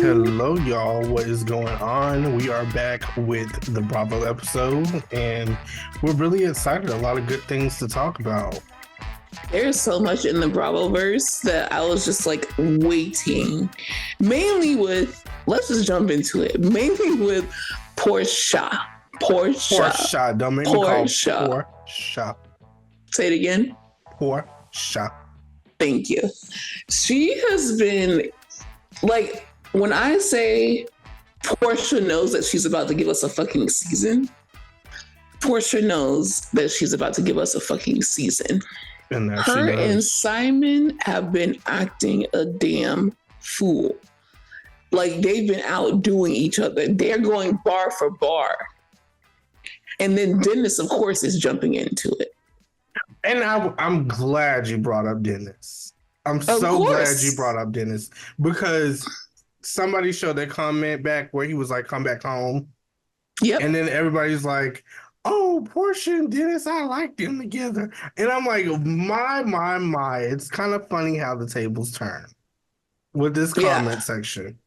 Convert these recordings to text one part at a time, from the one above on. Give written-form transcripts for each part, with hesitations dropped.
Hello, y'all. What is going on? We are back with the Bravo episode, and we're really excited. A lot of good things to talk about. There's so much in the Bravo-verse that I was just like waiting. Mainly with, let's just jump into it. Mainly with Portia. Don't make me call Portia. Say it again. Portia. Thank you. She has been, like, when I say Portia knows that she's about to give us a fucking season, Portia knows that she's about to give us a fucking season. And her and Simon have been acting a damn fool. Like, they've been outdoing each other. They're going bar for bar. And then Dennis, of course, is jumping into it. And I'm glad you brought up Dennis. I'm so glad you brought up Dennis, because somebody showed their comment back where he was like, come back home. Yep. And then everybody's like, oh, Portia and Dennis, I like them together. And I'm like, my. It's kind of funny how the tables turn with this comment section.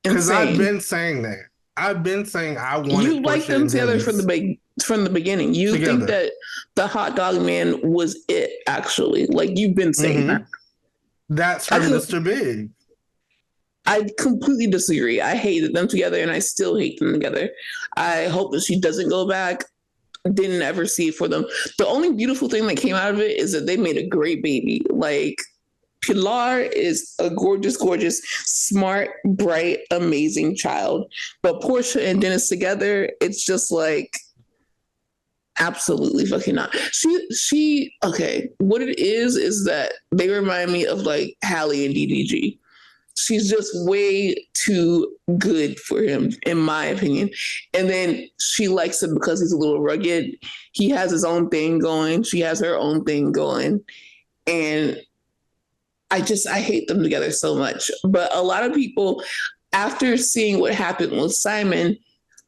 Because I've been saying that. I've been saying I want. You like them together from the beginning. You think that the hot dog man was it, actually. Like, you've been saying that. That's from Mr. Big. I completely disagree. I hated them together, and I still hate them together. I hope that she doesn't go back. Didn't ever see it for them. The only beautiful thing that came out of it is that they made a great baby. Like, Pilar is a gorgeous, smart, bright, amazing child. But Portia and Dennis together, it's just like, absolutely fucking not. She okay. What it is that they remind me of like Hallie and DDG. She's just way too good for him, in my opinion. And then she likes him because he's a little rugged. He has his own thing going. She has her own thing going. And I hate them together so much. But a lot of people, after seeing what happened with Simon,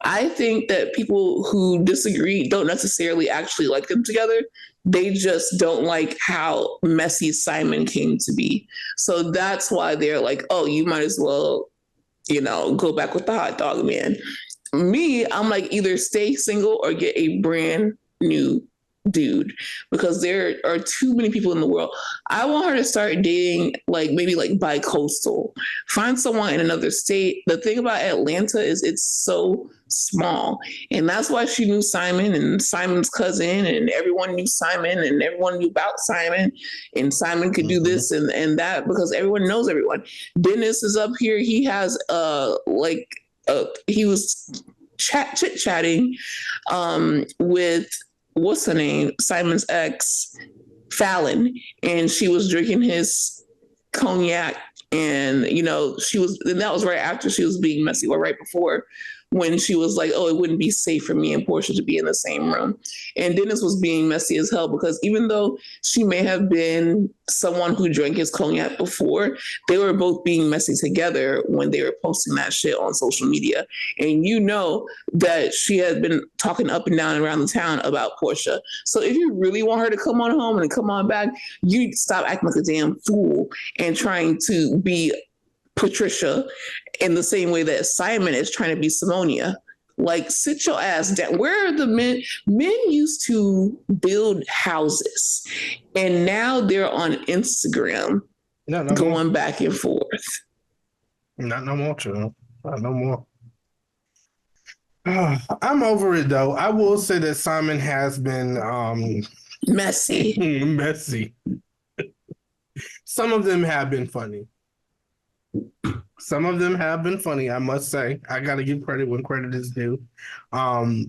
I think that people who disagree don't necessarily actually like them together. They just don't like how messy Simon came to be. So that's why they're like, oh, you might as well, go back with the hot dog man. Me, I'm like, either stay single or get a brand new dude, because there are too many people in the world. I want her to start dating maybe bi-coastal. Find someone in another state. The thing about Atlanta is it's so small, and that's why she knew Simon and Simon's cousin, and everyone knew Simon and everyone knew about Simon, and Simon could do this and that because everyone knows everyone. Dennis is up here. He has he was chit-chatting with what's her name? Simon's ex, Fallon, and she was drinking his cognac, and that was right after she was being messy, or right before, when she was like, oh, it wouldn't be safe for me and Portia to be in the same room. And Dennis was being messy as hell, because even though she may have been someone who drank his cognac before, they were both being messy together when they were posting that shit on social media. And that she had been talking up and down around the town about Portia. So if you really want her to come on home and come on back, you stop acting like a damn fool and trying to be Patricia in the same way that Simon is trying to be Simonia. Like, sit your ass down. Where are the men? Men used to build houses, and now they're on Instagram going back and forth. Not no more, child. Not no more. I'm over it, though. I will say that Simon has been messy. Messy. Some of them have been funny. I must say. I got to give credit when credit is due. But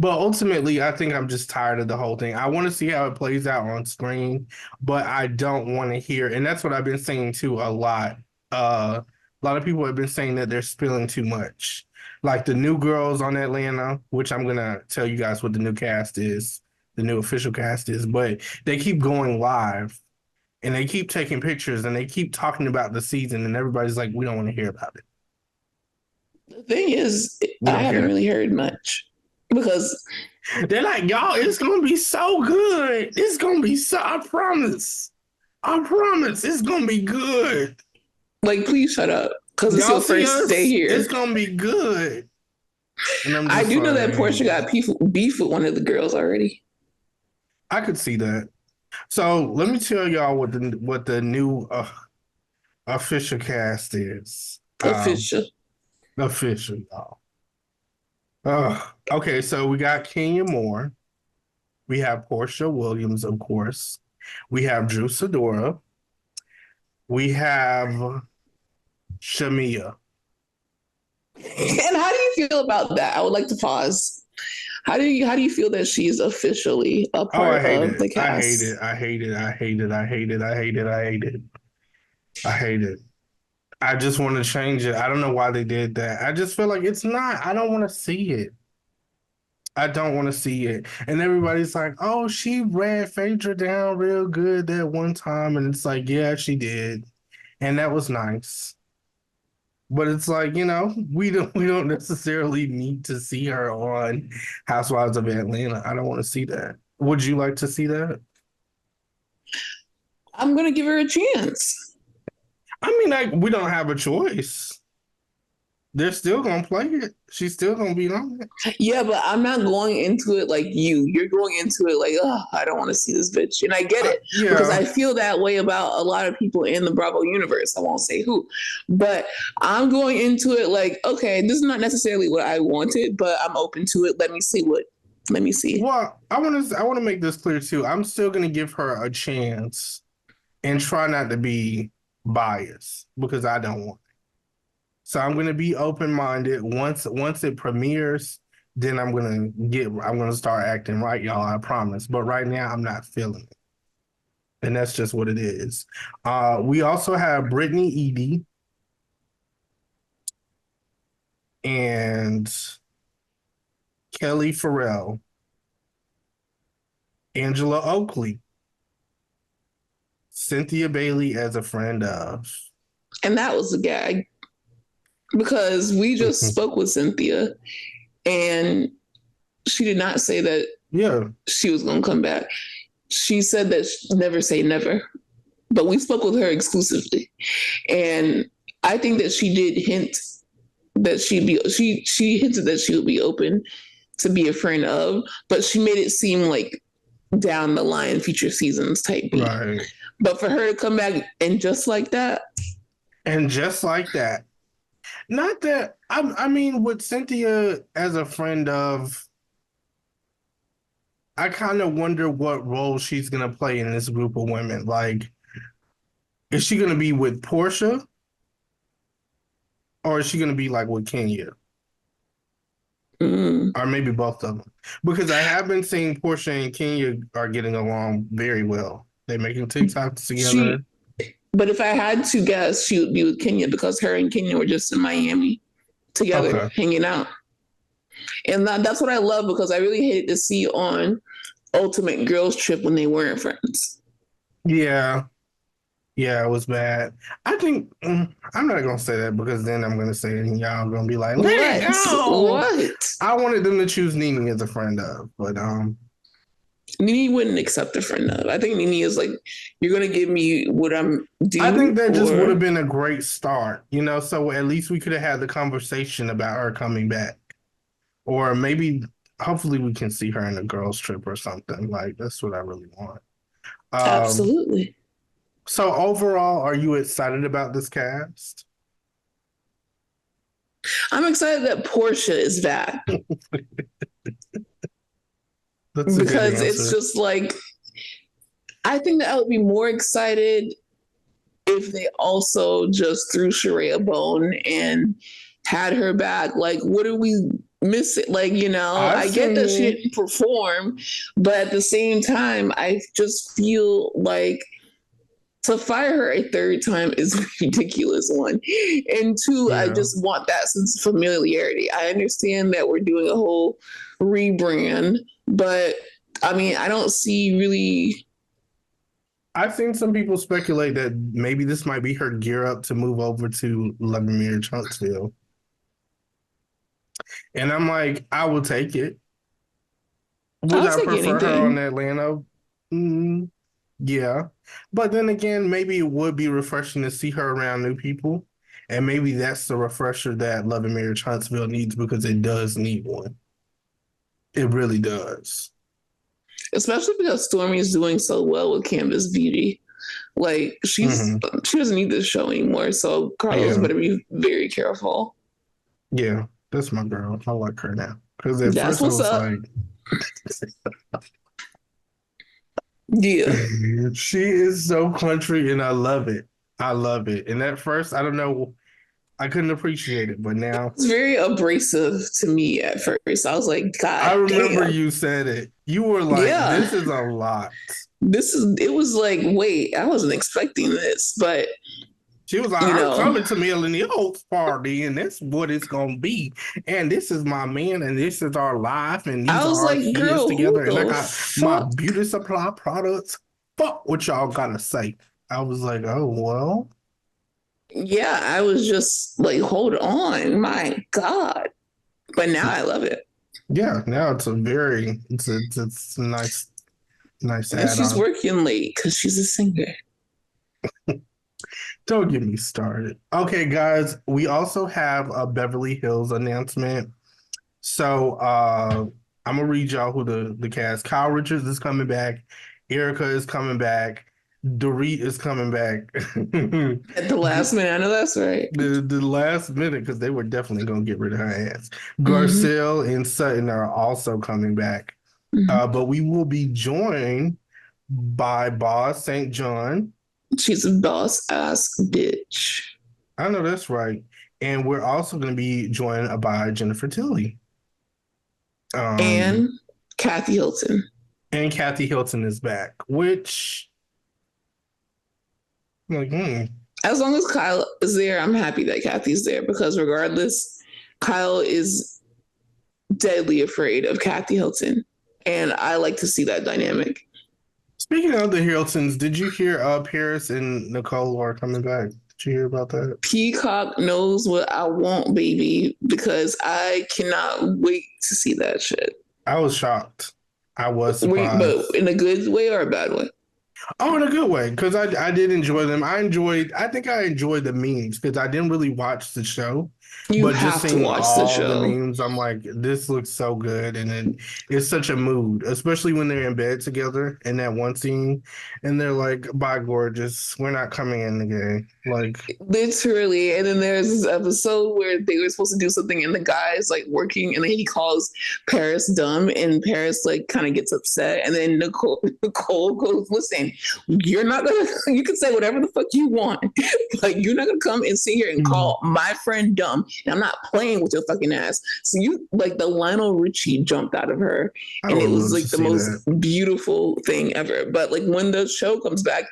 ultimately, I think I'm just tired of the whole thing. I want to see how it plays out on screen, but I don't want to hear. And that's what I've been saying, too, a lot. A lot of people have been saying that they're spilling too much. Like the new girls on Atlanta, which I'm gonna tell you guys what the new cast is, the new official cast is, but they keep going live and they keep taking pictures and they keep talking about the season and everybody's like, we don't want to hear about it. The thing is, We I don't haven't care. really heard much because They're like, y'all, it's gonna be so good. It's gonna be so, I promise. I promise it's gonna be good. like, please shut up because it's Y'all your see first day us? It's here. gonna be good. And I'm I just do know that like, Portia got beef with one of the girls already. I could see that. So let me tell y'all what the new official cast is. Official. Official, y'all. Okay, so we got Kenya Moore. We have Portia Williams, of course. We have Drew Sidora. We have Shamia. And how do you feel about that? I would like to pause. How do you feel that she's officially a Oh, I part hate of it. the I hate it. cast? I hate it. I hate it. I hate it. I hate it. I hate it. I hate it. I just want to change it. I don't know why they did that. I just feel like it's not. I don't want to see it. I don't want to see it. And everybody's like, oh, she ran Phaedra down real good that one time. And it's like, yeah, she did. And that was nice. But it's like, we don't necessarily need to see her on Housewives of Atlanta. I don't want to see that. Would you like to see that? I'm gonna give her a chance. I mean, like, we don't have a choice. They're still gonna play it. She's still gonna be on it. Yeah, but I'm not going into it like you. You're going into it like, oh, I don't want to see this bitch. And I get it because Yeah. I feel that way about a lot of people in the Bravo universe. I won't say who, but I'm going into it like, okay, this is not necessarily what I wanted, but I'm open to it. Let me see. Well, I want to make this clear too. I'm still gonna give her a chance and try not to be biased because I don't want it. So I'm gonna be open minded. Once it premieres, then I'm gonna start acting right, y'all. I promise. But right now, I'm not feeling it, and that's just what it is. We also have Brittany Edie and Kelly Farrell, Angela Oakley, Cynthia Bailey as a friend of. And that was a gag because we just spoke with Cynthia and she did not say that Yeah. she was going to come back. She said that never say never, but we spoke with her exclusively. And I think that she did hint that she hinted that she would be open to be a friend of, but she made it seem like down the line future seasons type beat. Right. But for her to come back and just like that. And just like that. Not that, I mean, with Cynthia as a friend of, I kind of wonder what role she's going to play in this group of women. Like, is she going to be with Portia? Or is she going to be like with Kenya? Or maybe both of them. Because I have been seeing Portia and Kenya are getting along very well. They're making TikToks together. But if I had to guess, she would be with Kenya because her and Kenya were just in Miami together, hanging out. And that's what I love because I really hated to see on Ultimate Girls Trip when they weren't friends. Yeah. Yeah, it was bad. I think I'm not gonna say that because then I'm gonna say it and y'all gonna be like, let it go. What? I wanted them to choose Nene as a friend of, but Nene wouldn't accept a friend of. I think Nene is like, you're gonna give me what I'm due. I think that just would have been a great start, so at least we could have had the conversation about her coming back. Or maybe hopefully we can see her in a girls trip or something. Like that's what I really want. Absolutely. So overall, are you excited about this cast? I'm excited that Portia is back. Because it's just like, I think that I would be more excited if they also just threw Sheree a bone and had her back. Like, what are we missing? Like, I get that she didn't perform, but at the same time, I just feel like to fire her a third time is ridiculous, one. And two, I just want that sense of familiarity. I understand that we're doing a whole rebrand, but I mean, I don't see really. I've seen some people speculate that maybe this might be her gear up to move over to Love and Mirror Huntsville. And I'm like, I will take it. Would I prefer her on Atlanta? Yeah. But then again, maybe it would be refreshing to see her around new people. And maybe that's the refresher that Love and Marriage Huntsville needs, because it does need one. It really does. Especially because Stormy is doing so well with Canvas Beauty. Like, she doesn't need this show anymore. So Carlos better be very careful. Yeah, that's my girl. I like her now. Because at first I was like, yeah, she is so country, and I love it. I love it. And at first, I don't know, I couldn't appreciate it, but now it's very abrasive to me at first. I was like, God, I remember you said it. You were like, this is a lot. It was like, wait, I wasn't expecting this, but she was like, I'm coming to Melanie Holt's party, and that's what it's gonna be. And this is my man, and this is our life, and these I was are our like, kids together, and I got fuck? my beauty supply products. Fuck what y'all gotta say. I was like, oh well. Yeah, I was just like, hold on, my God. But now I love it. Yeah, now it's a nice and she's working late because she's a singer. Don't get me started. Okay, guys, we also have a Beverly Hills announcement. So I'm gonna read y'all who the cast. Kyle Richards is coming back. Erica is coming back. Dorit is coming back. At the last minute, I know that's right. The last minute, because they were definitely gonna get rid of her ass. Garcelle and Sutton are also coming back. But we will be joined by Boss St. John. She's a boss ass bitch. I know that's right. And we're also going to be joined by Jennifer Tilly. And Kathy Hilton. And Kathy Hilton is back, which, like, as long as Kyle is there, I'm happy that Kathy's there, because regardless, Kyle is deadly afraid of Kathy Hilton. And I like to see that dynamic. Speaking of the Hiltons, did you hear Paris and Nicole are coming back? Did you hear about that? Peacock knows what I want, baby, because I cannot wait to see that shit. I was shocked. I was surprised. But in a good way or a bad way? Oh, in a good way, because I did enjoy them. I think I enjoyed the memes, because I didn't really watch the show. But have just to watch the show. The memes, I'm like, this looks so good, and then it's such a mood, especially when they're in bed together in that one scene, and they're like, "Bye, gorgeous, we're not coming in again." Like, literally. And then there's this episode where they were supposed to do something, and the guy's like working, and then he calls Paris dumb, and Paris like kind of gets upset, and then Nicole goes, "Listen, you're not gonna. You can say whatever the fuck you want, like you're not gonna come and sit here and call my friend dumb. And I'm not playing with your fucking ass." So you, like, the Lionel Richie jumped out of her, and it was like the most beautiful thing ever. But like, when the show comes back,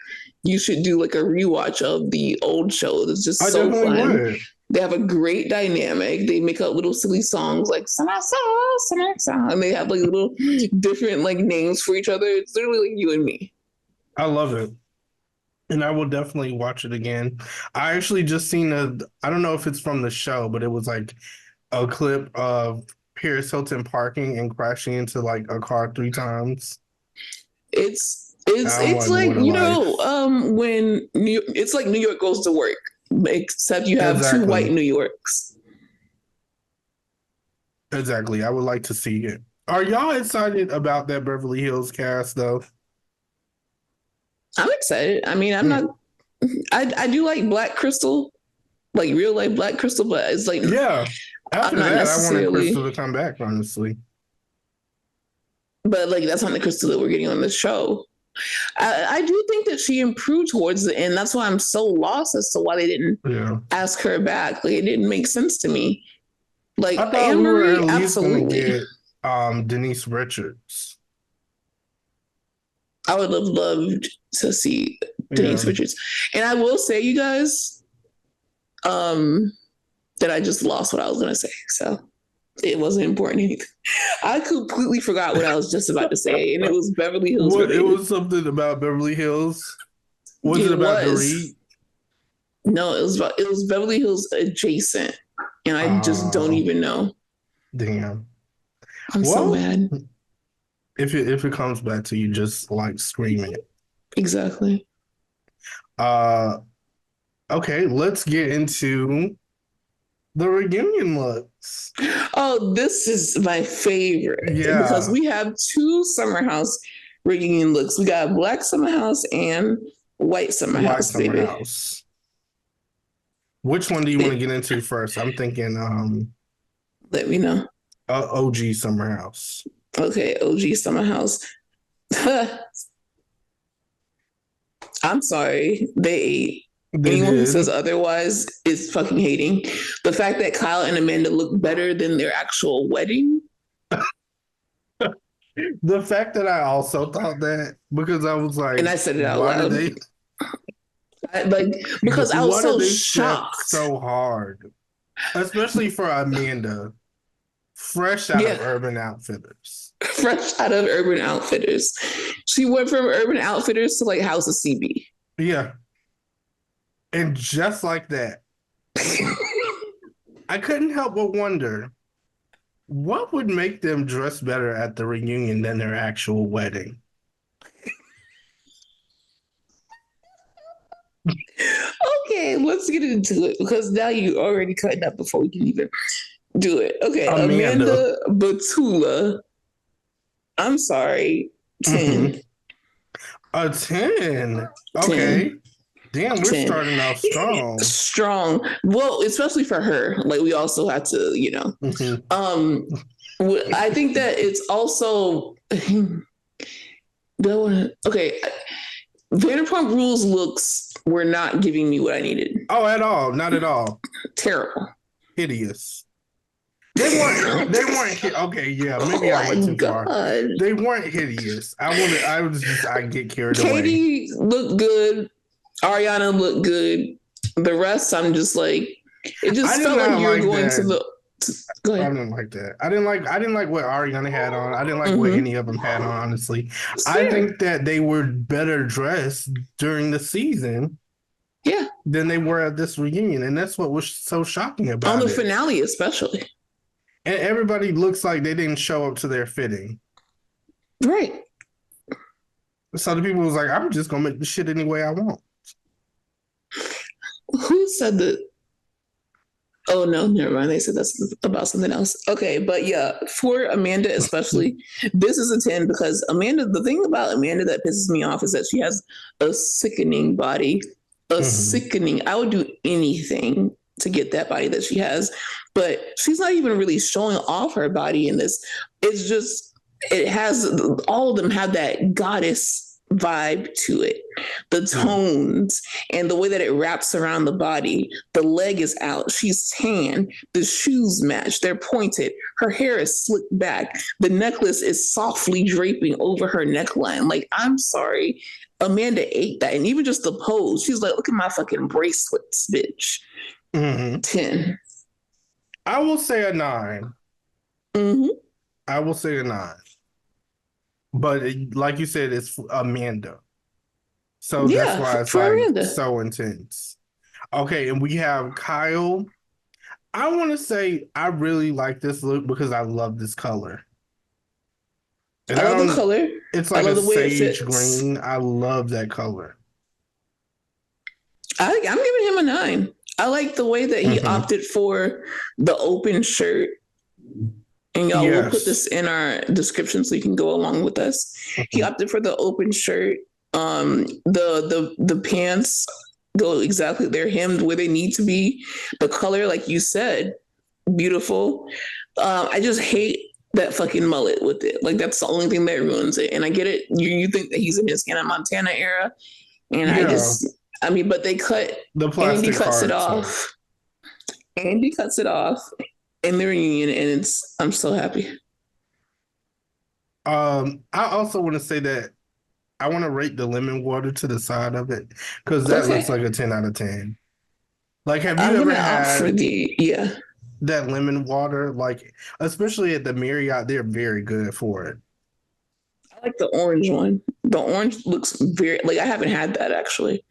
you should do like a rewatch of the old show. It's just so fun. Would. They have a great dynamic. They make up little silly songs like and they have like little different like names for each other. It's literally like you and me. I love it. And I will definitely watch it again. I actually just seen I don't know if it's from the show, but it was like a clip of Paris Hilton parking and crashing into like a car 3 times. It's like, you know, when it's like New York Goes to Work, except you have 2 white New Yorks. Exactly. I would like to see it. Are y'all excited about that Beverly Hills cast though? I'm excited. I mean, I'm not. I do like Black Crystal, like real life Black Crystal, but it's like, yeah. After that, I wanted Crystal to come back, honestly. But like, that's not the Crystal that we're getting on the show. I do think that she improved towards the end. That's why I'm so lost as to why they didn't ask her back. Like, it didn't make sense to me. Like, Anne-Marie, absolutely. Denise Richards. I would have loved to see Denise Richards. And I will say, you guys, that I just lost what I was going to say. So it wasn't important anything. I completely forgot what I was just about to say, and it was Beverly Hills. It was something about Beverly Hills. Was it about Dorit? No, it was Beverly Hills adjacent, and I just don't even know. Damn. I'm so mad. If it comes back to you, just like scream it. Exactly. Okay, let's get into the reunion looks. Oh, this is my favorite. Yeah. Because we have two Summer House reunion looks. We got Black Summer House and White Summer House, baby. House. Which one do you want to get into first? I'm thinking let me know. OG Summer House. Okay, OG Summer House. I'm sorry. Anyone who says otherwise is fucking hating. The fact that Kyle and Amanda look better than their actual wedding. The fact that I also thought that, because I was like, and I said it out loud. Because I was so shocked. So hard. Especially for Amanda. Fresh out of Urban Outfitters. Fresh out of Urban Outfitters. She went from Urban Outfitters to like House of CB. Yeah. And just like that, I couldn't help but wonder, what would make them dress better at the reunion than their actual wedding? Okay, let's get into it, because now you already cut up before we can even do it. Okay, Amanda Batula. I'm sorry, 10. A 10. Okay. 10. Damn, we're 10. Starting off strong. Strong. Well, especially for her. Like, we also have to, you know. I think that it's also okay. Vanderpump Rules looks were not giving me what I needed. Oh, at all. Not at all. Terrible. Hideous. They weren't okay, yeah, maybe I went too far. They weren't hideous. I get carried away. Katie looked good. Ariana looked good. The rest, I'm just like, it just felt like you were going to the. Go ahead. I didn't like that. I didn't like what Ariana had on. I didn't like what any of them had on, honestly. I think that they were better dressed during the season. Yeah. Than they were at this reunion. And that's what was so shocking about it. On the finale, especially. And everybody looks like they didn't show up to their fitting. Right. So the people was like, I'm just going to make the shit any way I want. Who said that? Oh, no, never mind. They said that's about something else. Okay, but yeah, for Amanda especially, this is a 10 because Amanda, the thing about Amanda that pisses me off is that she has a sickening body. Sickening. I would do anything to get that body that she has, but she's not even really showing off her body in this. It's just, it has, all of them have that goddess vibe to it. The tones and the way that it wraps around the body. The leg is out. She's tan. The shoes match. They're pointed. Her hair is slicked back. The necklace is softly draping over her neckline. Like, I'm sorry. Amanda ate that. And even just the pose, she's like, look at my fucking bracelets, bitch. 10. I will say a 9. I will say a 9. But like you said, it's Amanda. So that's why it's like Amanda. So intense. Okay, and we have Kyle. I want to say I really like this look because I love this color. And I love the color. It's like a sage green. I love that color. I'm giving him a 9. I like the way that he opted for the open shirt. And y'all, we'll put this in our description so you can go along with us. He opted for the open shirt. The pants go exactly, they're hemmed where they need to be. The color, like you said, beautiful. I just hate that fucking mullet with it. Like, that's the only thing that ruins it. And I get it. You think that he's in his Hannah Montana era. And but they cut the plastic. Andy cuts it off. Andy cuts it off in the reunion, and I'm so happy. I also want to say that I want to rate the lemon water to the side of it because that looks Okay. like a 10 out of 10. Like, have you I'm ever gonna opt for had yeah. that lemon water? Like, especially at the Marriott, they're very good for it. I like the orange one. The orange looks very like I haven't had that actually.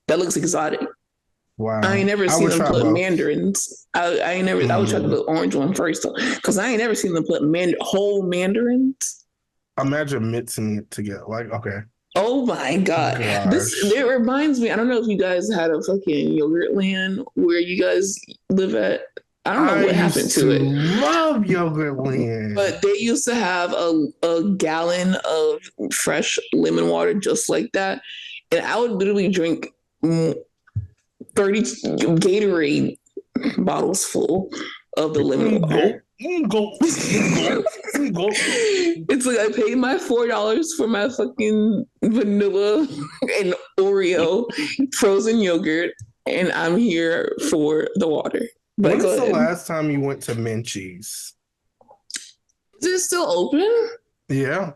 That looks exotic. I ain't Wow. never I seen would them try put both. mandarins. I ain't never. I would try the Mm. orange one first though, because I ain't never seen them put whole mandarins. Imagine mixing it together. Like, okay. Oh my god, this Gosh. it reminds me. I don't know if you guys had a fucking yogurt land where you guys live at. I don't know I what happened used to to it, love yogurt land. but they used to have a gallon of fresh lemon water just like that, and I would literally drink 30 Gatorade bottles full of the lemon water. Go, go, go, go. It's like I paid my $4 for my fucking vanilla and Oreo frozen yogurt, and I'm here for the water. But When go is the ahead. last time you went to Menchie's? Is it still open? Yeah,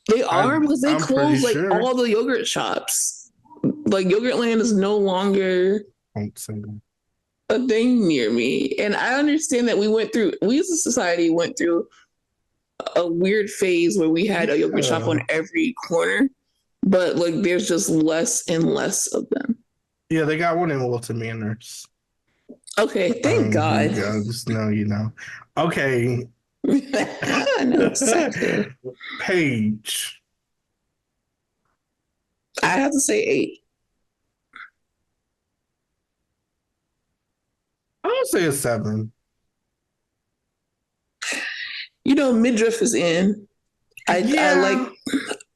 They are because they I'm pretty closed like sure. all the yogurt shops. Like Yogurtland is no longer Don't say that. a thing near me. And I understand that we as a society went through a weird phase where we had a yogurt shop Yeah. on every corner, but like there's just less and less of them. Yeah, they got one in Wilton Manors. Okay, thank God. Yeah, just know you know. Okay. I know exactly. Paige. I have to say 8. I would say a 7. You know, midriff is in. Yeah.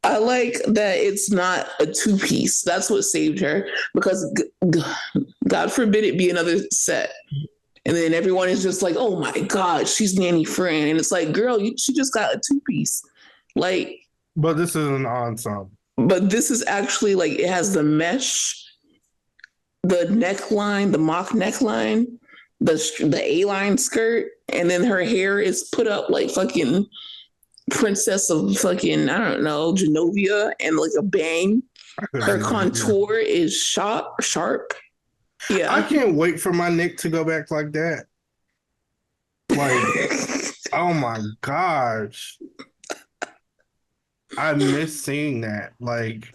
I like that it's not a 2-piece. That's what saved her because God forbid it be another set. And then everyone is just like, oh my God, she's Nanny Fran. And it's like, girl, she just got a 2-piece. Like, But this is an ensemble. but this is actually like, it has the mesh, the neckline, the mock neckline, the A-line skirt, and then her hair is put up like fucking princess of fucking, I don't know, Genovia and like a bang. Her contour is sharp. Yeah. I can't wait for my neck to go back like that. Like, oh my gosh. I miss seeing that. Like,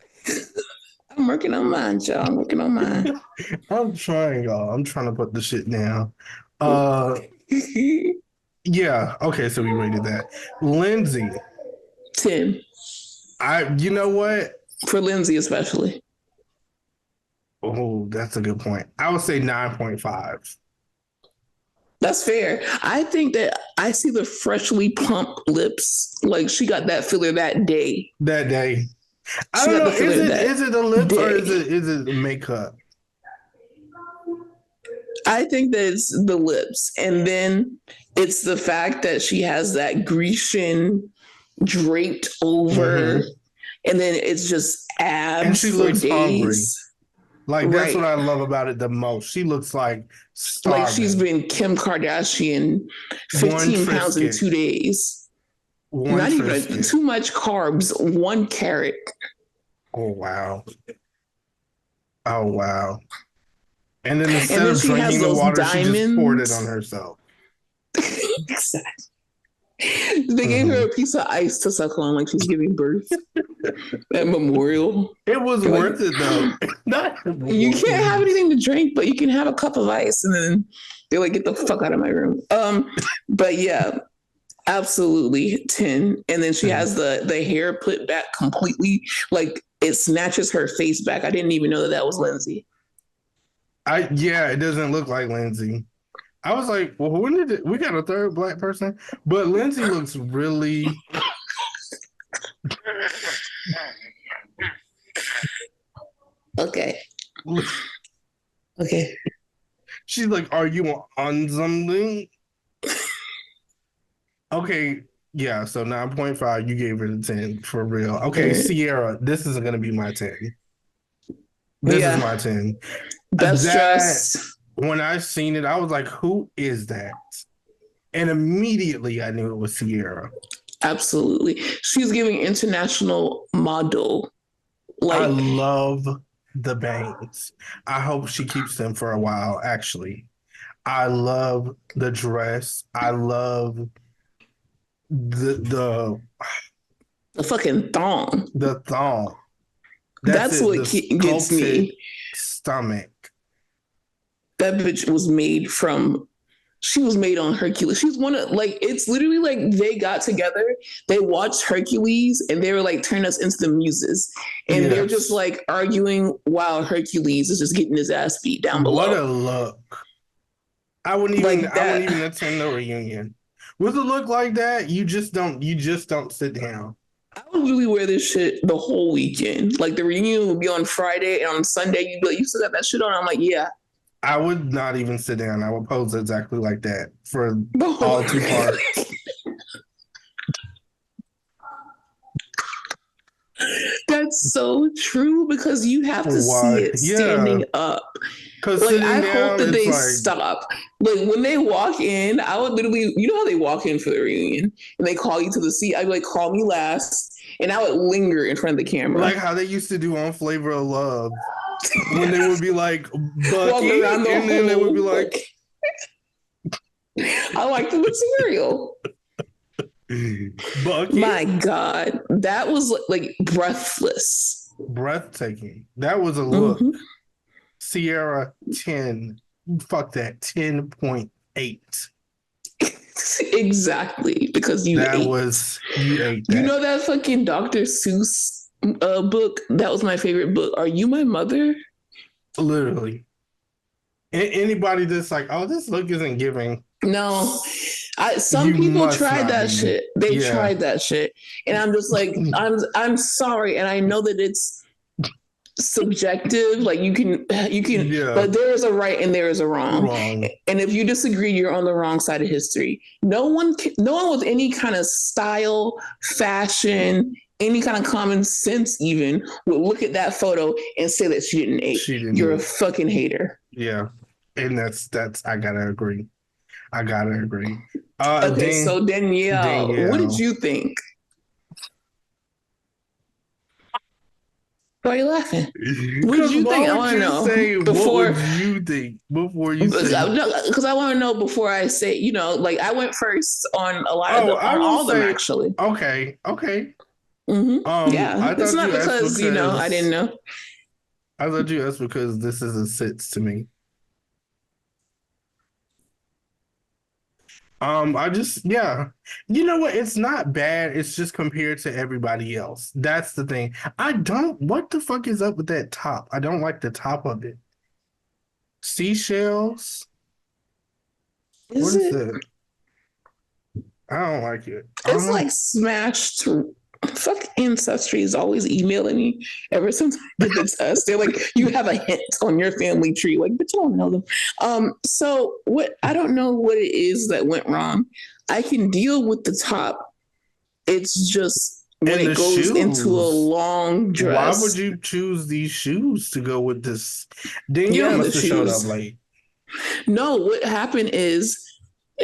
I'm working on mine, y'all. I'm working on mine. I'm trying, y'all. I'm trying to put the shit down. Yeah. Okay, so we rated that. Lindsay. 10. You know what? For Lindsay, especially. Oh, that's a good point. I would say 9.5. That's fair. I think that I see the freshly plump lips. Like she got that filler that day. That day. I She don't got know. the filler Is it the lips or day. is it makeup? I think that it's the lips. And then it's the fact that she has that Grecian draped over. And then it's just abs And she for looks days. hungry. Like, that's Right. what I love about it the most. She looks like starving. Like she's been Kim Kardashian 15 pounds in 2 days. Not even too much carbs, 1 carrot. Oh, wow. Oh, wow. And then instead of drinking the water, she just poured it on herself. Exactly. They gave her a piece of ice to suck on like she's giving birth at Memorial. It was worth it though. You can't have anything to drink, but you can have a cup of ice. And then they're like, get the fuck out of my room. But yeah, absolutely 10. And then she has the hair put back completely, like it snatches her face back. I didn't even know that was Lindsay. Yeah, it doesn't look like Lindsay. I was like, well, when did we got a third black person? But Lindsay looks really. Okay. Okay. She's like, are you on something? Okay, yeah, so 9.5, you gave her a 10 for real. Okay, Sierra, this isn't going to be my 10. This is my 10. Best dressed. When I seen it, I was like, who is that? And immediately I knew it was Sierra. Absolutely. She's giving international model. I Like, love the bangs. I hope she keeps them for a while, actually. I love the dress. I love the the fucking thong. the thong. That's That's it. what The gets sculpted me. stomach. That bitch was made from, she was made on Hercules. She's one of, like, it's literally like they got together, they watched Hercules, and they were like, turn us into the muses. And they're just Yes. like arguing while Hercules is just getting his ass beat down What below. a look. I Like wouldn't that. even attend the reunion. With a look like that, you just don't sit down. I would really wear this shit the whole weekend. Like the reunion would be on Friday, and on Sunday you'd be like, you still got that shit on? I'm like, yeah. I would not even sit down. I would pose exactly like that for The whole- all two parts. That's so true because you have to see Why? it Yeah. standing up. Because Like I sitting hope down, that it's they like, stop. Like when they walk in, I would literally, you know how they walk in for the reunion and they call you to the seat. I'd be like, call me last, and I would linger in front of the camera, like how they used to do on Flavor of Love when they would be like walk Bucky, around the and then they would be like, I like the material. Bucky. My God, that was like breathless. Breathtaking. That was a look. Mm-hmm. Sierra 10. Fuck that. 10.8. Exactly, because you ate. You ate that. You know that fucking Dr. Seuss book? That was my favorite book. Are You My Mother? Literally. Anybody that's like, oh, this look isn't giving. No. Some people tried that shit. They tried that shit. And I'm just like, I'm sorry. And I know that it's subjective. Like you can, but there is a right and there is a wrong. And if you disagree, you're on the wrong side of history. No one with any kind of style, fashion, any kind of common sense even would look at that photo and say that she didn't eat. You're a fucking hater. Yeah. And that's I gotta agree. Okay, so Danielle, what did you think? Why are you laughing? What did you think? I want to know. What would you think before you say? Because I want to know before I say, you know, like I went first on a lot of them, on all of them actually. Okay. Mm-hmm. Yeah, it's not because you know I didn't know. I thought you asked because this is a sits to me. You know what? It's not bad. It's just compared to everybody else. That's the thing. What the fuck is up with that top? I don't like the top of it. Seashells? What is it? I don't like it. It's like smashed. Fuck Ancestry is always emailing me ever since I did the test. They're like, you have a hint on your family tree. Like, but you don't know them. So what? I don't know what it is that went wrong. I can deal with the top. It's just when it goes shoes. Into a long dress. Why would you choose these shoes to go with this? Danielle must have showed up late. No, what happened is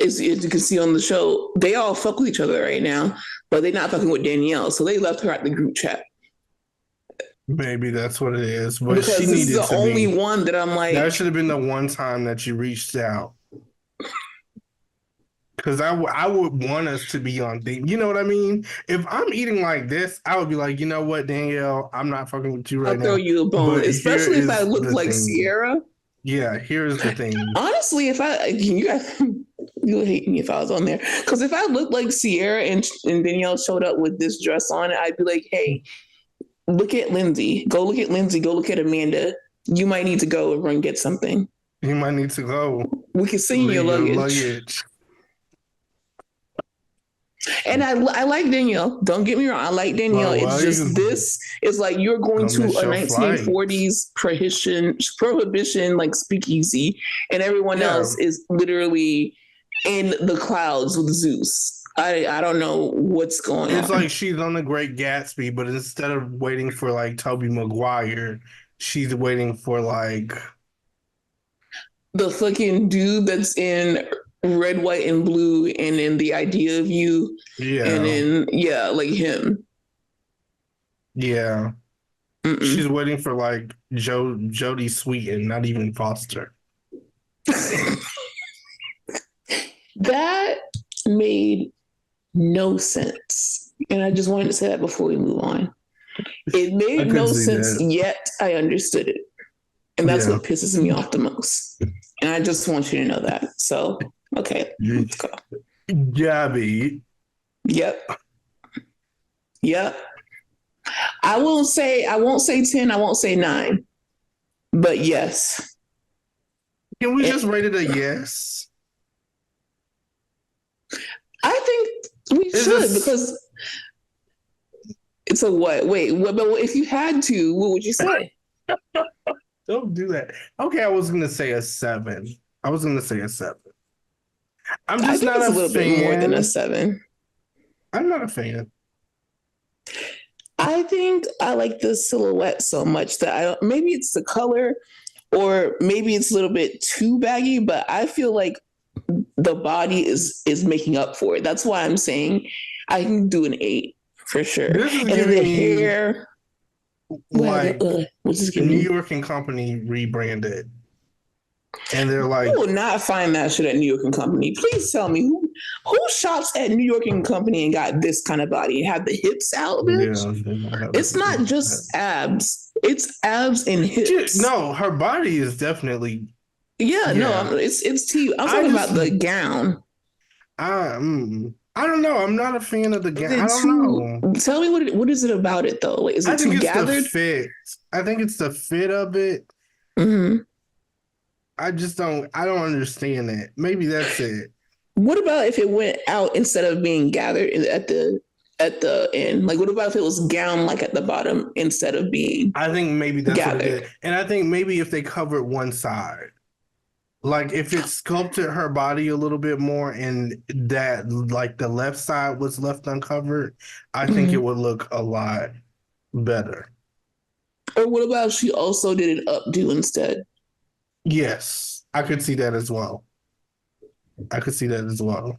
as you can see on the show, they all fuck with each other right now, but they're not fucking with Danielle. So they left her at the group chat. Maybe that's what it is. But because she needed the only one that I'm like. That should have been the one time that you reached out. Because I would want us to be on thing. You know what I mean? If I'm eating like this, I would be like, you know what, Danielle, I'm not fucking with you right now. I'll throw you a bone, especially if I look like Sierra. Yeah, here's the thing. Honestly, you would hate me if I was on there. Because if I looked like Sierra and Danielle showed up with this dress on, I'd be like, hey, look at Lindsay. Go look at Lindsay. Go look at Amanda. You might need to go and run get something. You might need to go. We can see your luggage. And I like Danielle. Don't get me wrong. I like Danielle. It's just this is like you're going to a 1940s prohibition like speakeasy, and everyone else is literally in the clouds with Zeus. I don't know what's going on. It's like she's on The Great Gatsby, but instead of waiting for like Tobey Maguire, she's waiting for like the fucking dude that's in red, white, and blue, and then The Idea of You, and then like him. Yeah. Mm-mm. She's waiting for like Jodie Sweetin, not even Foster. That made no sense. And I just wanted to say that before we move on. It made no sense, yet I understood it. And that's what pisses me off the most. And I just want you to know that. So, okay, let's go. Gabby. Yep. I won't say 10, I won't say 9. But yes. Can we just rate it a yes? I think we should because it's a what? Wait, but if you had to, what would you say? Don't do that. Okay, I was gonna say a 7. I'm just not a little fan. bit more than a 7. I'm not a fan. I think I like the silhouette so much that maybe it's the color or maybe it's a little bit too baggy, but I feel like the body is making up for it. That's why I'm saying I can do an 8 for sure. This is and the hair, like New York and Company rebranded, and they're like, "You will not find that shit at New York and Company." Please tell me who shops at New York and Company and got this kind of body and have the hips out, bitch. Yeah, it's not just abs; it's abs and hips. No, her body is definitely. Yeah. No, it's T. I'm talking about the gown. I don't know. I'm not a fan of the gown. I don't know. Tell me what is it about it though? Like, is it too gathered? The fit. I think it's the fit of it. Mm-hmm. I don't understand that. Maybe that's it. What about if it went out instead of being gathered at the end? Like, what about if it was gown like at the bottom instead of being? I think maybe that's gathered. What it is. And I think maybe if they covered one side. Like if it sculpted her body a little bit more and that like the left side was left uncovered, I think it would look a lot better. Or what about she also did an updo instead? Yes, I could see that as well.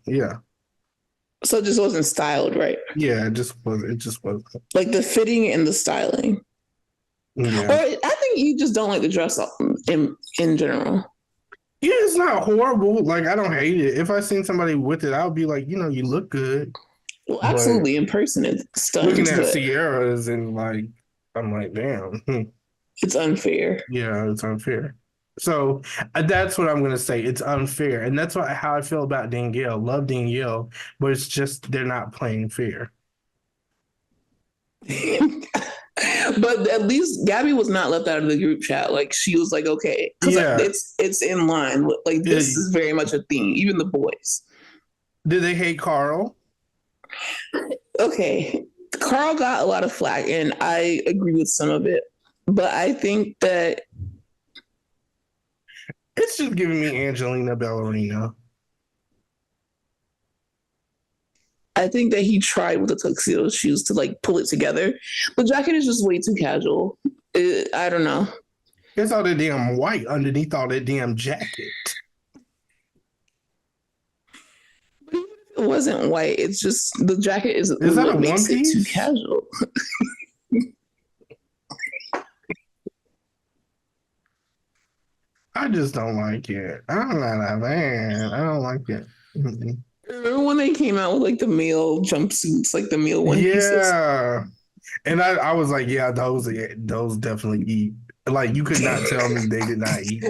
Yeah. So it just wasn't styled right. Yeah, it just wasn't. Like the fitting and the styling. Yeah. Or I think you just don't like the dress up in general. Yeah, it's not horrible. Like, I don't hate it. If I seen somebody with it, I would be like, you look good. Well, absolutely. In person, it's stunning. Looking at Sierra's and like, I'm like, damn. It's unfair. Yeah, it's unfair. So that's what I'm going to say. It's unfair. And that's how I feel about Danielle. Love Danielle, but it's just they're not playing fair. But at least Gabby was not left out of the group chat. Like she was like, okay, because it's in line. Like this is very much a theme. Even the boys. Did they hate Carl? Okay, Carl got a lot of flack, and I agree with some of it. But I think that it's just giving me Angelina Ballerina. I think that he tried with the tuxedo shoes to like pull it together. The jacket is just way too casual. I don't know. It's all that damn white underneath all that damn jacket. But even if it wasn't white, it's just the jacket is that a one piece? Too casual. I just don't like it. I'm not a fan. I don't like it. Mm-mm. Remember when they came out with like the male jumpsuits, like the male one pieces? Yeah. And I was like, yeah, those definitely eat. Like you could not tell me they did not eat.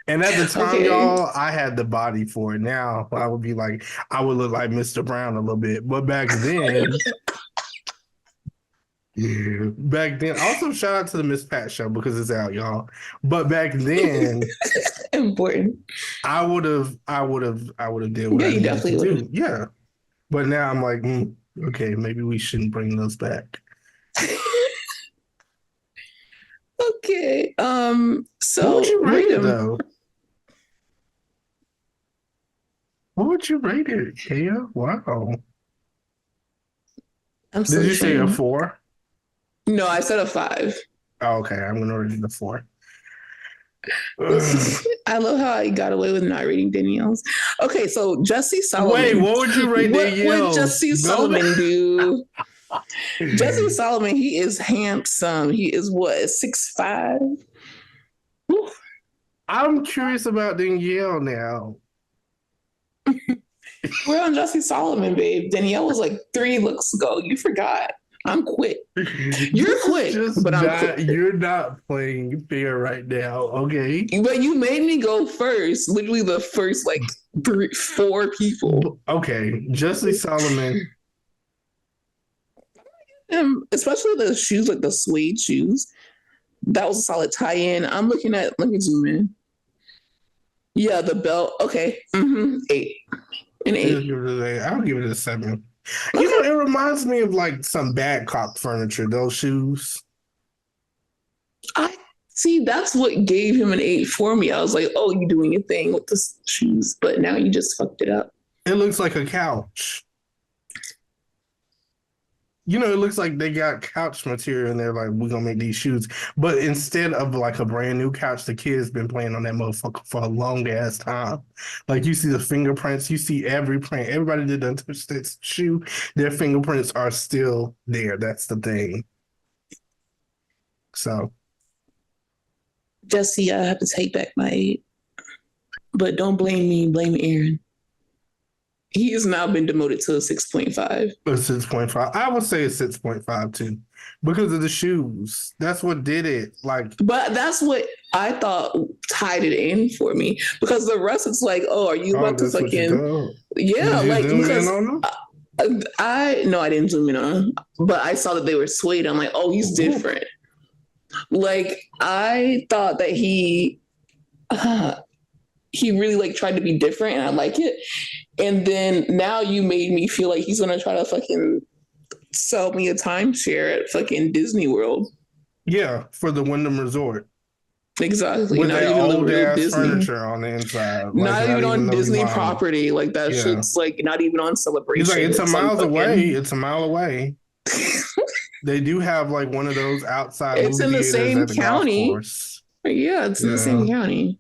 And at the time, y'all, I had the body for it. Now I would be like, I would look like Mr. Brown a little bit. But back then, also shout out to the Miss Pat show because it's out, y'all. But back then, important. I would have did what I needed to do. Yeah. But now I'm like, okay, maybe we shouldn't bring those back. Okay. So what would you rate it though? What would you rate it, Kaya? Wow. Did you say a 4? No, I said a 5. Oh, okay, I'm gonna rate it a 4. I love how I got away with not reading Danielle's. Okay, so Jesse Solomon. Wait, what would you rate What would Danielle's? Jesse Solomon do? Jesse Solomon, he is handsome. He is what, 6'5"? I'm curious about Danielle now. We're on Jesse Solomon, babe. Danielle was like 3 looks ago. You forgot. I'm quick. You're quick, but I'm quick. You're not playing fair right now, okay? But you made me go first. Literally the first like 4 people. Okay, Jesse Solomon. Especially the shoes, like the suede shoes. That was a solid tie-in. I'm looking at. Let me zoom in. Yeah, the belt. Okay, 8. An 8. I'll give it a 7. You know, it reminds me of like some bad cop furniture. Those shoes. I see. That's what gave him an 8 for me. I was like, "Oh, you doing your thing with the shoes," but now you just fucked it up. It looks like a couch. You know, it looks like they got couch material and they're like, we're going to make these shoes. But instead of like a brand new couch, the kid's been playing on that motherfucker for a long ass time. Like you see the fingerprints, you see every print. Everybody that done touched this shoe, their fingerprints are still there. That's the thing. So. Jesse, I have to take back my 8. But don't blame me, blame Aaron. He has now been demoted to a 6.5. A 6.5. I would say a 6.5 too, because of the shoes. That's what did it. Like, but that's what I thought tied it in for me. Because the rest, it's like, oh, are you about to fucking? Yeah, like because I no, I didn't zoom in on him, but I saw that they were suede. I'm like, oh, he's different. Like I thought that he really like tried to be different, and I like it. And then now you made me feel like he's gonna try to fucking sell me a timeshare at fucking Disney World. Yeah, for the Wyndham Resort. Exactly. With not that even old the real ass Disney furniture on the inside. Like, not even on Disney property. Like that shit's like not even on Celebration. He's like, it's a mile away. It's a mile away. They do have like one of those outside. It's in the same county. Yeah, it's in the same county.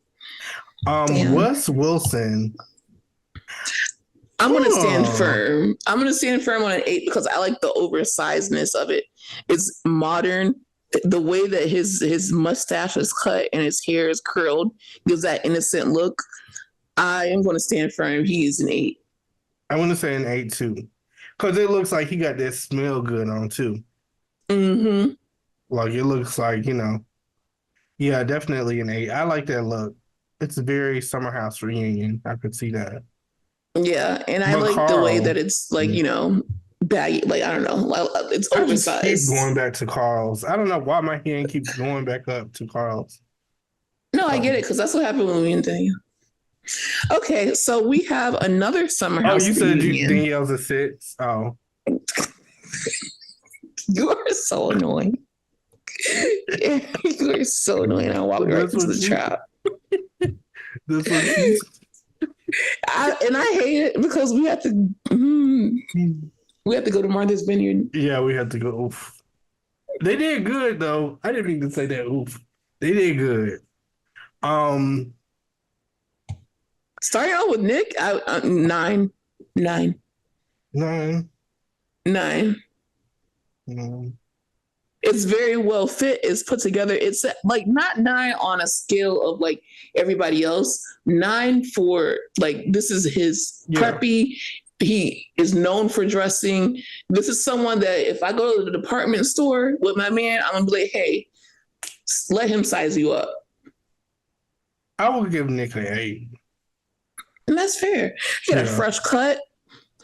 Wes Wilson. I'm gonna stand firm. I'm gonna stand firm on an 8 because I like the oversizedness of it. It's modern. The way that his mustache is cut and his hair is curled gives that innocent look. I am gonna stand firm. He is an 8. I want to say an 8 too, because it looks like he got that smell good on too. Mm-hmm. Like it looks like, you know, yeah, definitely an 8. I like that look. It's a very Summer House reunion. I could see that. Yeah, and I like the way that it's like, you know, baggy. Like I don't know, it's oversized. I just keep going back to Carl's. I don't know why my hand keeps going back up to Carl's. No, I get it because that's what happened when we went to. Okay, so we have another Summer House. Oh, you said Danielle's a 6. Oh, you are so annoying. You are so annoying. I walk right into the trap. This one. I hate it because we have to go to Martha's Vineyard. Yeah, we had to go. Oof. They did good though. I didn't mean to say that. Oof. They did good. Starting out with Nick, 9. 9. 9. It's very well fit. It's put together. It's like not 9 on a scale of like everybody else. 9 for like this is his preppy. He is known for dressing. This is someone that if I go to the department store with my man, I'm gonna be like, hey, let him size you up. I will give Nick an 8. And that's fair. He had a fresh cut.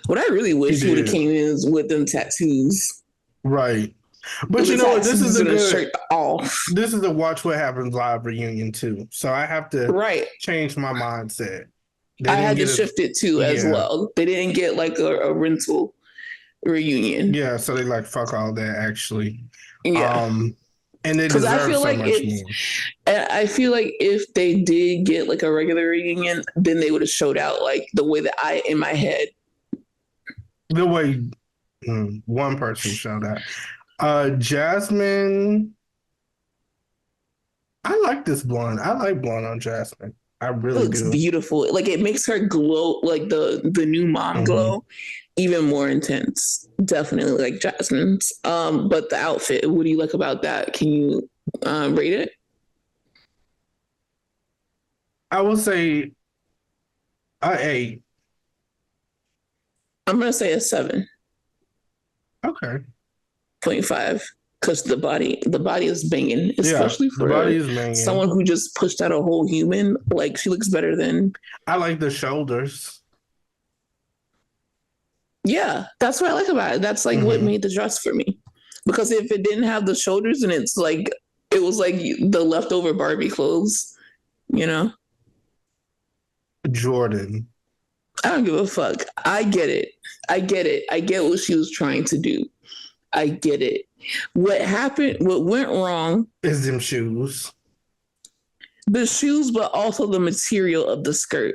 What I really wish he would have came in with them tattoos. Right. But you know what? This is a good shirt off. This is a Watch What Happens live reunion too. So I have to change my mindset. I had to shift it too as well. They didn't get like a rental reunion. Yeah, so they like fuck all that actually. Yeah. And they deserve so much more. I feel like if they did get like a regular reunion, then they would have showed out like the way that I in my head. The way one person showed out. Jasmine. I like this blonde. I like blonde on Jasmine. I It really looks do. beautiful. Like it makes her glow, like the new mom Hmm. glow, even more intense. Definitely like Jasmine's. But the outfit, what do you like about that? Can you rate it? I will say a 8. I'm gonna say a 7.5 Okay. because the body is banging, Yeah, especially the for body is banging. someone who just pushed out a whole human. Like she looks better than. I like the shoulders. Yeah, that's what I like about it. That's like what Hmm. made the dress for me. Because if it didn't have the shoulders and it's like it was like the leftover Barbie clothes, you know? Jordan. I don't give a fuck. I get it. I get it. I get what she was trying to do. I get it. What happened, what went wrong, Is them shoes. the shoes, but also the material of the skirt.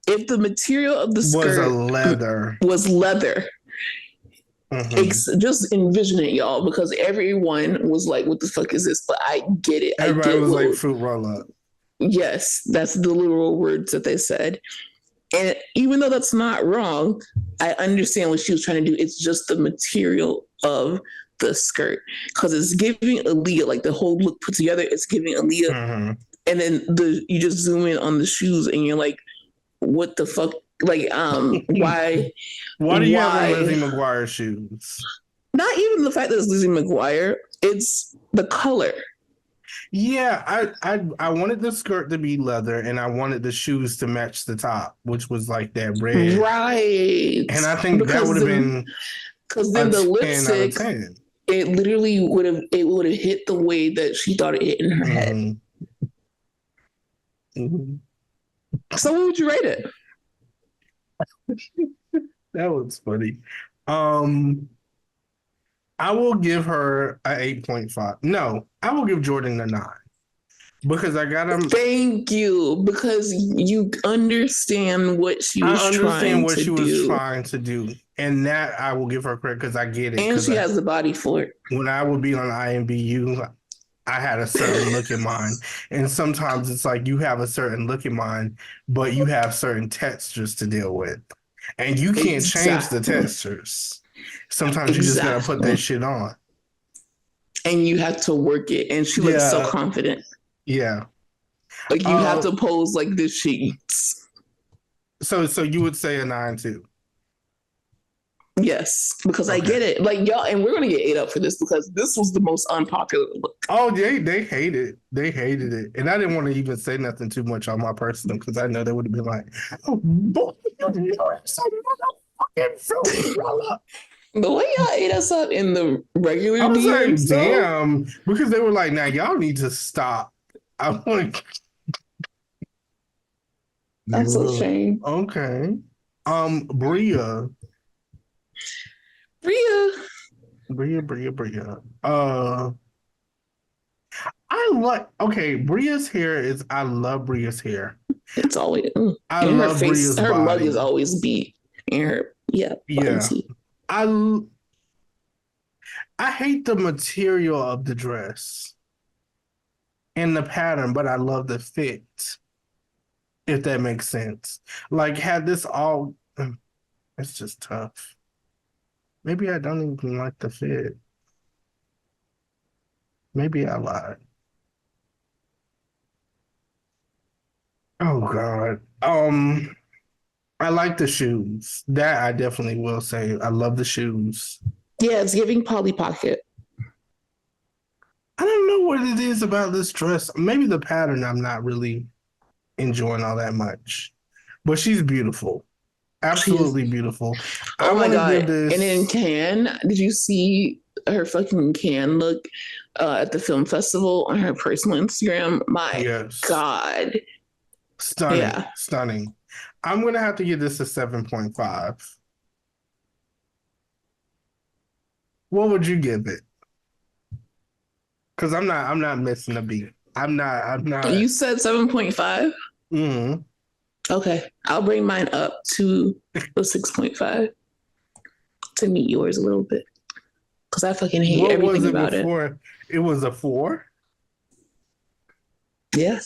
If the material of the Was a skirt leather. was leather, Hmm. just envision it, y'all, because everyone was like, "What the fuck is this?" But I get it. I Everybody get was like what. fruit roll up. Yes, that's the literal words that they said. And even though that's not wrong, I understand what she was trying to do. It's just the material of the skirt because it's giving Aaliyah, like the whole look put together. It's giving Aaliyah, Hmm. and then you just zoom in on the shoes, and you're like, "What the fuck?" Like, why? Why do you have on Why? Lizzie McGuire shoes? Not even the fact that it's Lizzie McGuire. It's the color. Yeah, I wanted the skirt to be leather and I wanted the shoes to match the top, which was like that red. Right. And I think that would Because have been then a the 10 out of lipstick, 10. it literally would have hit the way that she thought it hit in her head. Hmm. Hmm. So what would you rate it? That was funny. Um, I will give her a 8.5. No, I will give Jordan a 9 because I got him. Thank you, because you understand what she I was understand trying what to she was do, trying to do, and that I will give her credit because I get it. and Because she has the body for it. when I would be on IMBU, I had a certain look in mind. And sometimes it's like you have a certain look in mind, but you have certain textures to deal with. And you can't change the Exactly. textures. Sometimes you just gotta put that Exactly. shit on. And you have to work it. And she looks so Yeah, confident. yeah. Like you have Uh, to pose like this shit eats. so you would say a 9 too. Yes, because I Okay. get it. Like y'all, and we're gonna get ate up for this because this was the most unpopular look. Oh, they hate it. They hated it. And I didn't want to even say nothing too much on my personal because I know they would have been like, oh boy, you're some motherfucking fruit roll. The way y'all ate us up in the I regular was like, DMs though, damn, because they were like, now y'all need to stop. I'm like, that's a yeah, shame. okay. Bria, Rhea, Bria. I like. Okay, Bria's hair is. I love Bria's hair. it's always I and her love face, Bria's her mug is body. always beat. And her body Yeah, tea. I I hate the material of the dress and the pattern, but I love the fit. If that makes sense. Like, had this all. It's just tough. Maybe I don't even like the fit. Maybe I lied. Oh God. I like the shoes. That I definitely will say. I love the shoes. Yeah, it's giving Polly Pocket. I don't know what it is about this dress. Maybe the pattern I'm not really enjoying all that much. But she's beautiful. She is. Absolutely beautiful. I Oh my want to give god! And in this. Cannes, did you see her fucking Cannes look at the film festival on her personal Instagram? My Yes. god! Stunning. Yeah, Stunning. I'm gonna have to give this a 7.5. What would you give it? Because I'm not missing a beat. I'm not. you said 7.5. Mm, Okay, I'll bring mine up to a 6.5 to meet yours a little bit because I fucking hate what was everything it about it. before? It was a 4? Yeah,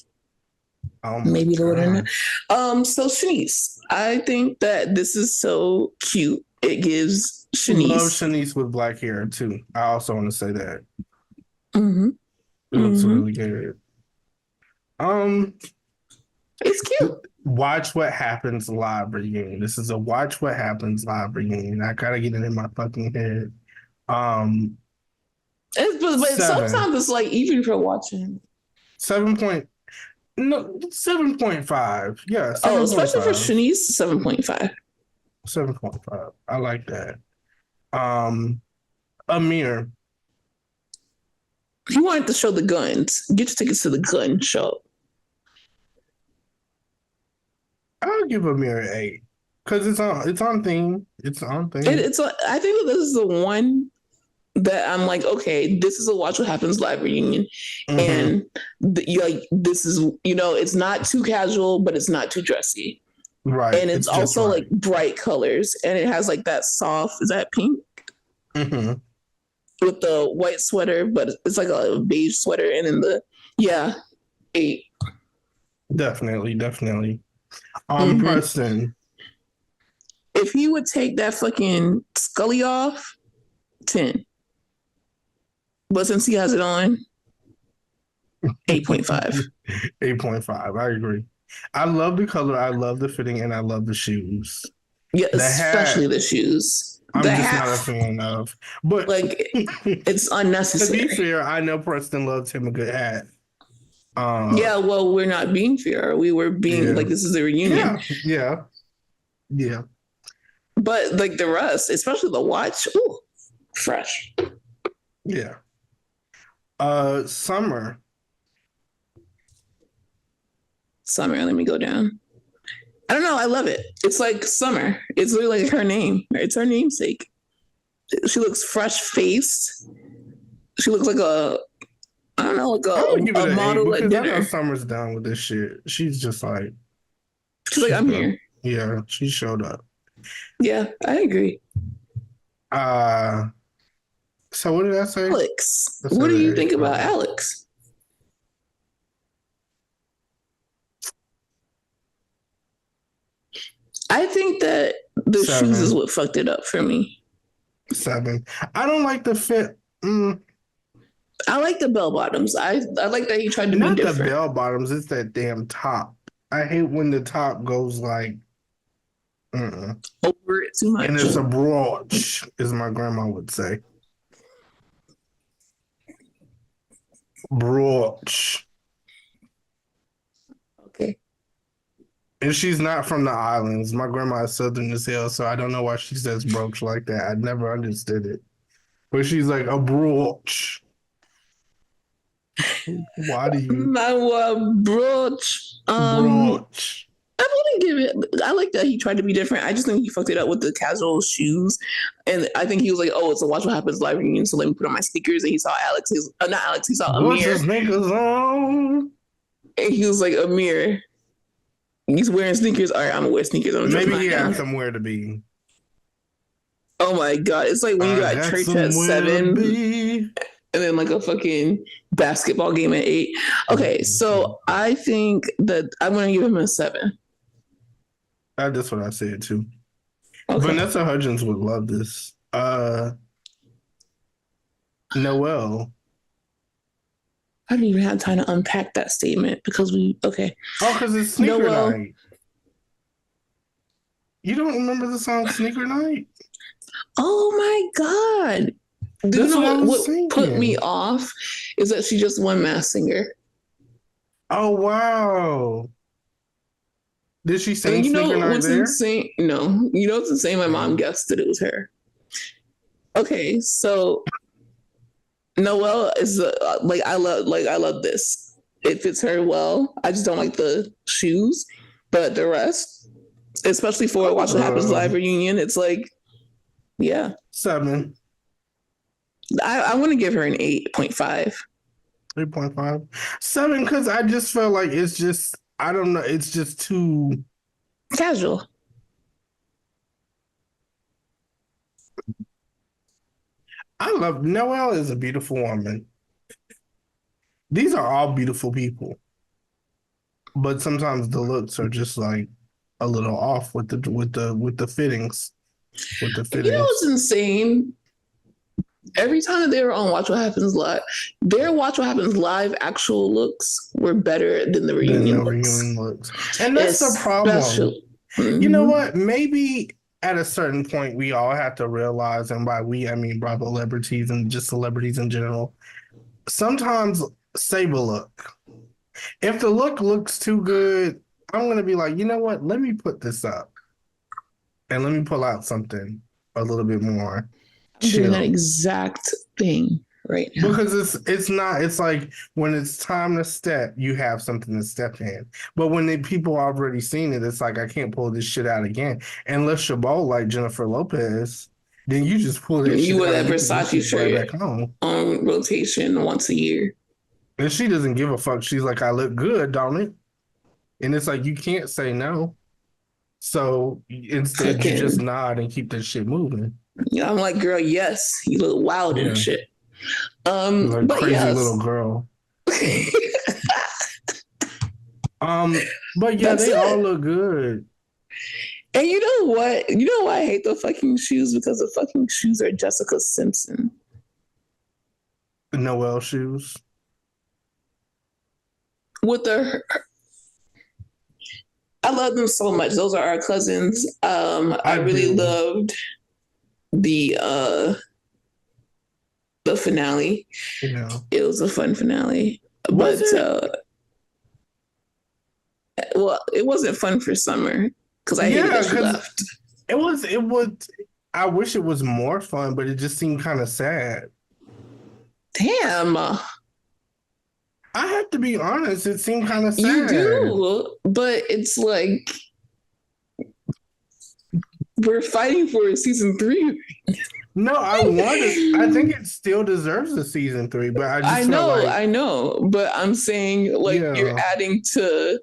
Oh my maybe the internet. god. So Shanice, I think that this is so cute. It gives Love Shanice. Shanice with black hair too. I also want to say that. Mm-hmm, It looks mm-hmm. really good. Um, It's cute. Watch What Happens live reunion. This is a Watch What Happens live reunion. I gotta get it in my fucking head. Um, But seven, sometimes it's like even for watching. 7 point, no, 7.5. Yeah, Oh, seven point especially for five. Shanice, 7.5. 7.5. I like that. Um, Amir, He wanted to show the guns. Get your tickets to the gun show. I'll give Amir an 8 because it's on theme. It's on theme. I think that this is the one that I'm like, okay, this is a Watch What Happens live reunion, Mm-hmm. and this is it's not too casual, but it's not too dressy, Right. and it's It's just also right. like bright colors, and it has like that soft, is that pink Mm-hmm. with the white sweater, but it's like a beige sweater, and then the 8. Definitely, definitely. Mm-hmm. Preston, If he would take that fucking Scully off, 10. But since he has it on, 8.5. 8.5. I agree. I love the color. I love the fitting, and I love the shoes. Yeah, The especially hat, the shoes. The I'm just hat, not a fan of. But like, to it's be unnecessary. fair, I know Preston loves him a good hat. Yeah, well, we're not being fair. We were being Yeah, like, this is a reunion. yeah, yeah, yeah, But like the rest, especially the watch, ooh, fresh. yeah. Summer. Summer, let me go down. I don't know. I love it. It's like Summer. It's literally like her name. It's her namesake. She looks fresh faced. She looks like I don't know, like I'm gonna give it a an 8 model at because I know dinner. Summer's down with this shit. She's just like She's like, she's I'm done. here. Yeah, she showed up. Yeah, I agree. Uh, so what did I say? Alex, I what said do you an think 8. about Alex? I think that the shoes is 7, what fucked it up for me. 7. I don't like the fit. I like the bell bottoms. I like that he tried to be Not the different. bell bottoms. It's that damn top. I hate when the top goes like, Over it too and much. it's a brooch, as my grandma would say. Brooch. Okay. And she's not from the islands. My grandma is southern as hell, so I don't know why she says brooch like that. I never understood it. But she's like a brooch. Why do you My brooch. brooch? I wouldn't give it. I like that he tried to be different. I just think he fucked it up with the casual shoes, and I think he was like, "Oh, it's a Watch What Happens live reunion, so let me put on my sneakers." And he saw Alex. Not Alex. He saw What's Amir, his niggas on? and he was like, "Amir, he's wearing sneakers. All right, I'm gonna wear sneakers. I'm gonna dress Maybe mine he down." had somewhere to be. Oh my god, it's like when you I got got church at somewhere to 7, be. and then like a fucking basketball game at 8. Okay, so I think that I'm gonna give him a 7. That's what I said too. Okay. Vanessa Hudgens would love this. Noelle. I didn't even have time to unpack that statement because okay. Oh, because it's Sneaker Noelle. Night. You don't remember the song Sneaker Night? Oh my god. Do you That's know what I was what put me singing. off is that she just won Masked Singer. Oh, wow. Did she sing And you Sneaker know Night what's there? insane? No. You know what's insane? My mom guessed that it was her. Okay, so Noelle is I love this. It fits her well. I just don't like the shoes, but the rest, especially for Watch What Happens live reunion, it's like, yeah. 7. I want to give her an 8.5. 8.5. 7, because I just felt like it's just, I don't know, it's just too casual. I love Noelle is a beautiful woman. These are all beautiful people. but sometimes the looks are just like a little off with the fittings. With the You know what's fittings. insane? Every time that they were on Watch What Happens Live, their Watch What Happens Live actual looks were better than the Then reunion the looks. reunion looks. And that's the problem. Especially, You know mm-hmm. what? Maybe at a certain point we all have to realize, and by we I mean by celebrities and just celebrities in general, sometimes save a look. If the look looks too good, I'm gonna be like, you know what? Let me put this up and let me pull out something a little bit more I'm doing that chill. exact thing right now. Because it's not, it's like when it's time to step, you have something to step in. But when people already seen it, it's like I can't pull this shit out again. Unless you're bold like Jennifer Lopez, then you just pull that You shit wear out that and you put this Versace shit right shirt back home. on rotation once a year. And she doesn't give a fuck. She's like, I look good, don't it? And it's like you can't say no. So instead you just Cooking. nod and keep that shit moving. Yeah, I'm like, girl, yes, you look wild and Yeah. shit. You're like But crazy yes. little girl. But yeah, That's they all it. look good. And you know what? You know why I hate the fucking shoes? Because the fucking shoes are Jessica Simpson. Noel shoes. With the I love them so much. Those are our cousins. I really loved the finale. Yeah. It was a fun finale. Was But it? well, it wasn't fun for Summer because I hated that she left. It was I wish it was more fun, but it just seemed kind of sad. Damn. I have to be honest, it seemed kind of sad. You do, but it's like we're fighting for season 3. No, I think it still deserves a season 3, but I just felt like I know, but I'm saying like you're adding to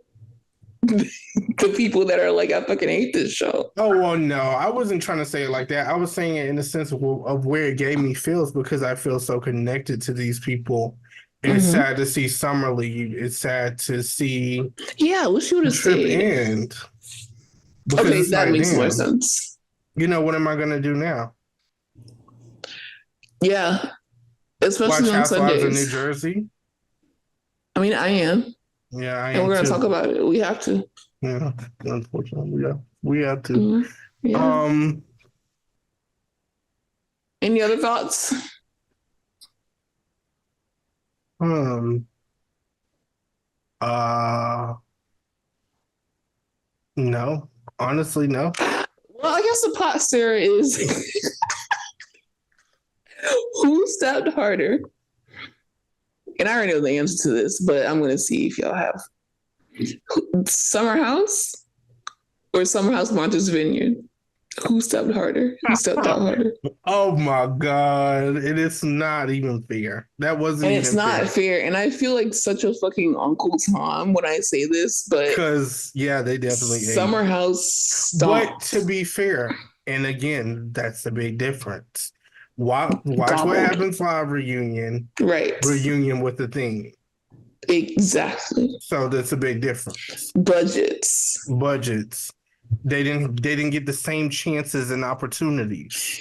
the people that are like, I fucking hate this show. Oh, well, no, I wasn't trying to say it like that. I was saying it in the sense of where it gave me feels because I feel so connected to these people. And it's sad to see Summer leave. It's sad to see I wish you would have Trip stayed. end. Okay, that makes more sense. You know, what am I going to do now? Yeah, especially Watch on Housewives of Sundays. New Jersey? I mean, I am. Yeah, I am. And we're going to too. talk about it. We have to. Yeah, unfortunately, yeah. We have to. Mm-hmm. Yeah. Any other thoughts? No. Honestly, no. Well, I guess the pot stir is who stepped harder? And I already know the answer to this, but I'm going to see if y'all have Summer House or Summer House Martha's Vineyard. Who stepped harder? Who stepped out harder? Oh my God. It is not even fair. That wasn't and even it's not fair. And I feel like such a fucking Uncle Tom when I say this, but because they definitely Summer ate. House stomped. But to be fair, and again, that's the big difference. Watch What Happens Live reunion. Right. Reunion with the theme. Exactly. So that's a big difference. Budgets. They didn't get the same chances and opportunities.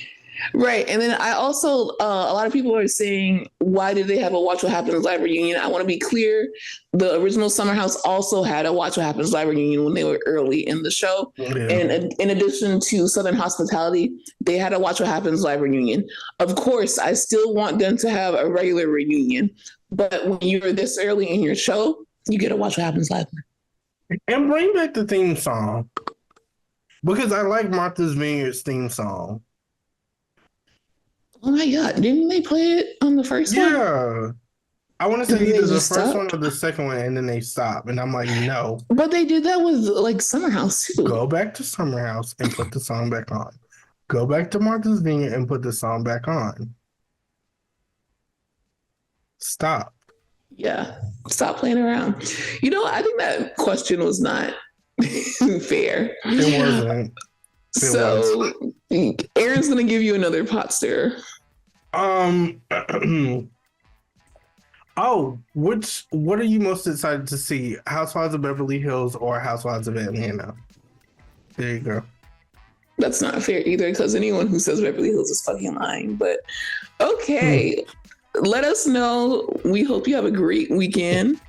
Right. And then I also, a lot of people are saying, why did they have a Watch What Happens Live reunion? I want to be clear. The original Summer House also had a Watch What Happens Live reunion when they were early in the show. Yeah. And in addition to Southern Hospitality, they had a Watch What Happens Live reunion. Of course, I still want them to have a regular reunion. But when you're this early in your show, you get a Watch What Happens Live. And bring back the theme song. Because I like Martha's Vineyard's theme song. Oh my God, didn't they play it on the first one? Yeah. I want to say either the first one or the second one, and then they stop. And I'm like, no. But they did that with like Summer House too. Go back to Summer House and put the song back on. Go back to Martha's Vineyard and put the song back on. Stop. Yeah, stop playing around. You know, I think that question was not fair. It wasn't. So Aaron's gonna give you another pot stir. Oh, what are you most excited to see? Housewives of Beverly Hills or Housewives of Atlanta? There you go. That's not fair either, because anyone who says Beverly Hills is fucking lying. But okay, let us know. We hope you have a great weekend.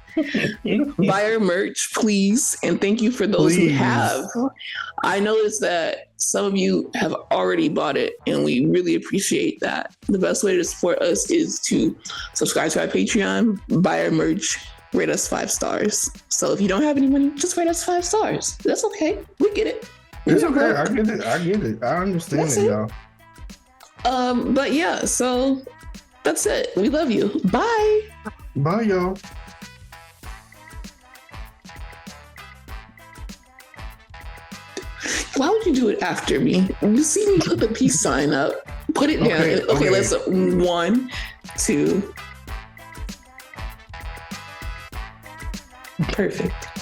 Buy our merch, please. And thank you for those who have. I noticed that some of you have already bought it, and we really appreciate that. The best way to support us is to subscribe to our Patreon, buy our merch, rate us 5 stars. So if you don't have any money, just rate us 5 stars. That's okay. We get it. It's okay. I get it. I understand it, y'all. But yeah, so that's it. We love you. Bye. Bye, y'all. Why would you do it after me? You see me put the peace sign up. Put it down. Okay, let's 1, 2. Perfect.